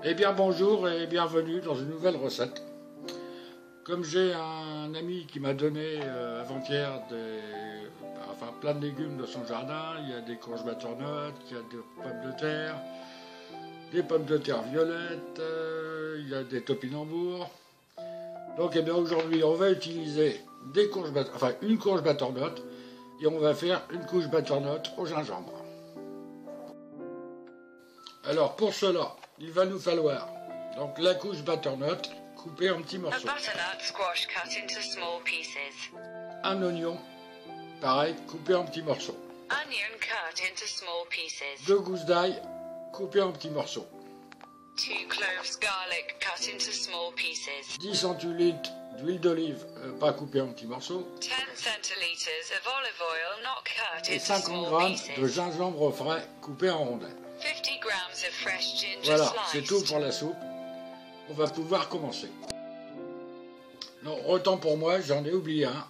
Eh bien bonjour et bienvenue dans une nouvelle recette. Comme j'ai un ami qui m'a donné avant-hier plein de légumes de son jardin, il y a des courges butternut, il y a des pommes de terre violettes, il y a des topinambours. Donc eh bien aujourd'hui on va utiliser une courge butternut et on va faire une couche butternut au gingembre. Alors pour cela, il va nous falloir donc la couche butternut coupée en petits morceaux. Un oignon, pareil, coupé en petits morceaux. Deux gousses d'ail coupées en petits morceaux. 10 centilitres d'huile d'olive pas coupée en petits morceaux. Et 50 grammes de gingembre frais coupé en rondelles. Voilà, c'est tout pour la soupe. On va pouvoir commencer. Non, autant pour moi, j'en ai oublié un.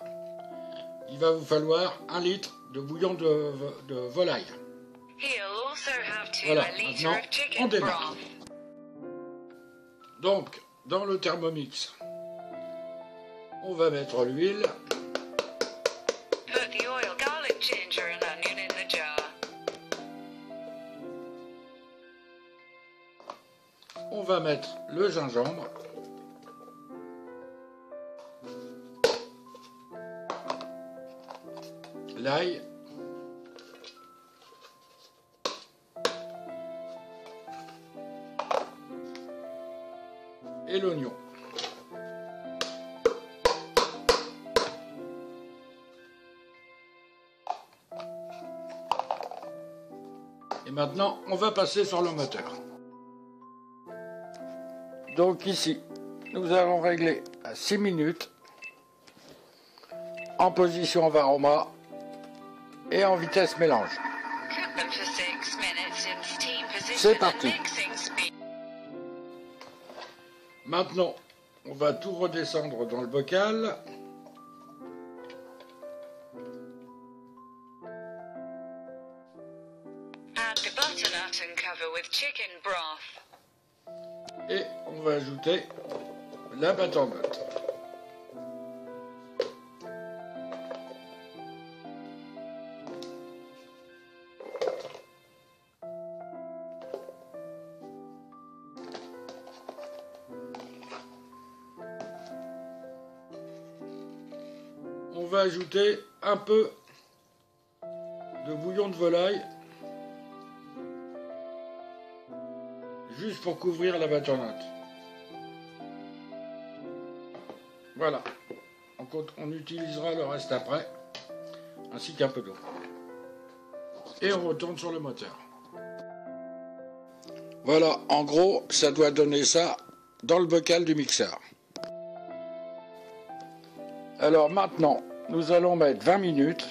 Il va vous falloir 1 litre de bouillon de volaille. Voilà, maintenant, on démarre. Donc, dans le Thermomix, on va mettre l'huile. On va mettre le gingembre. L'ail. Et l'oignon. Et maintenant, on va passer sur le moteur. Donc ici, nous allons régler à 6 minutes en position varoma et en vitesse mélange. C'est parti. Maintenant, on va tout redescendre dans le bocal. Et on va ajouter la butternut. On va ajouter un peu de bouillon de volaille, juste pour couvrir la butternut. Voilà, on utilisera le reste après, ainsi qu'un peu d'eau. Et on retourne sur le moteur. Voilà, en gros, ça doit donner ça dans le bocal du mixeur. Alors maintenant, nous allons mettre 20 minutes.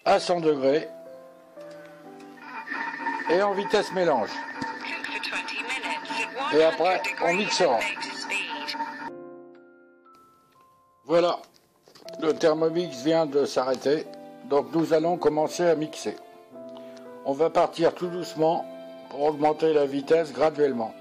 À 100 degrés et en vitesse mélange. Et après, on mixera. Voilà, le Thermomix vient de s'arrêter, donc nous allons commencer à mixer. On va partir tout doucement pour augmenter la vitesse graduellement.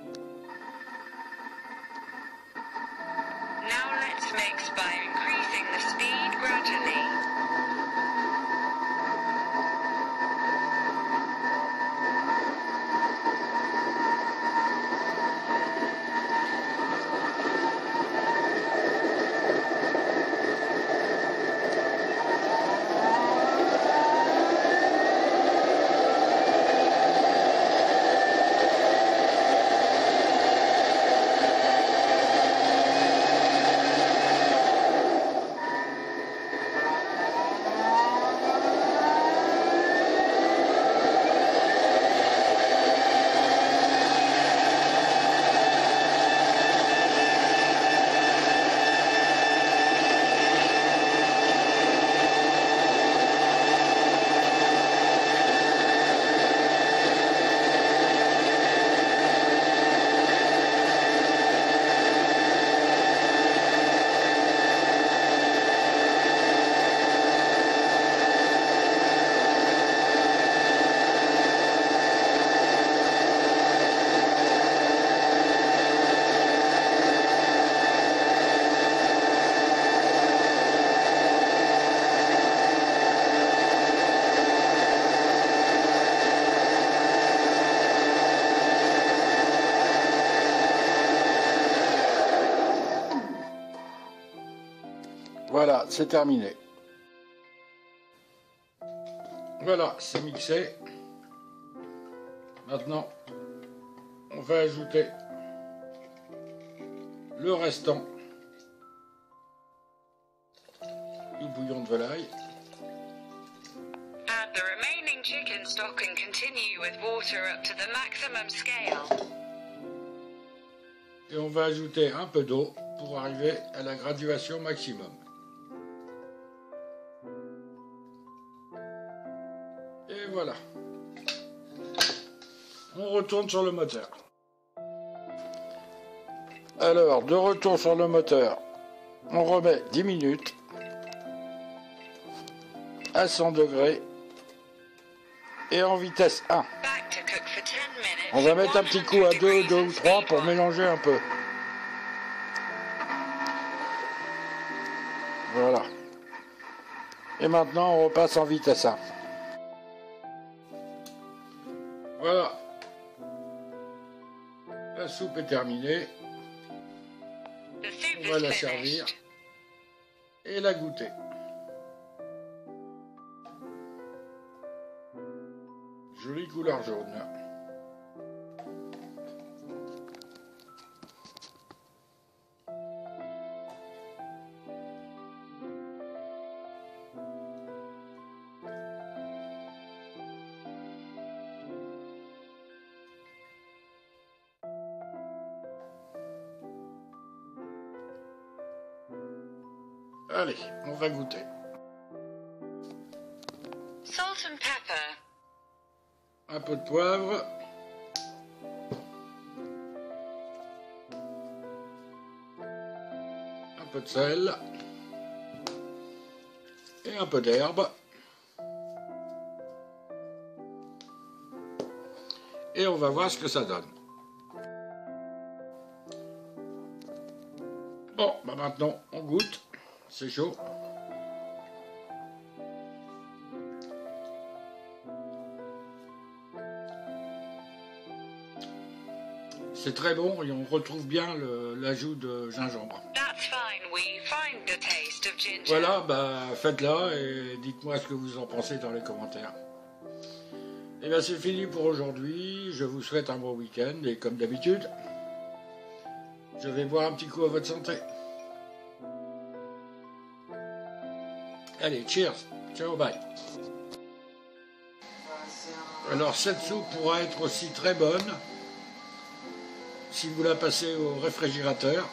Voilà, c'est terminé. Voilà, c'est mixé. Maintenant, on va ajouter le restant du bouillon de volaille. Add the remaining chicken stock and continue with water up to the maximum scale. Et on va ajouter un peu d'eau pour arriver à la graduation maximum. Et voilà. On retourne sur le moteur. Alors, de retour sur le moteur, on remet 10 minutes à 100 degrés et en vitesse 1. On va mettre un petit coup à 2, 2 ou 3 pour mélanger un peu. Voilà. Et maintenant, on repasse en vitesse 1. Voilà. La soupe est terminée. On va la servir et la goûter. Jolie couleur jaune. Allez, on va goûter. Salt and pepper. Un peu de poivre. Un peu de sel. Et un peu d'herbe. Et on va voir ce que ça donne. Bon, bah maintenant on goûte. C'est chaud. C'est très bon et on retrouve bien l'ajout de gingembre. Voilà, bah faites-la et dites-moi ce que vous en pensez dans les commentaires. Et bien c'est fini pour aujourd'hui. Je vous souhaite un bon week-end et comme d'habitude, je vais boire un petit coup à votre santé. Allez, cheers, ciao, bye. Alors cette soupe pourra être aussi très bonne si vous la passez au réfrigérateur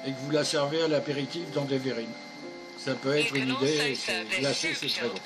et que vous la servez à l'apéritif dans des verrines. Ça peut être une idée, et c'est glacé, c'est très bon.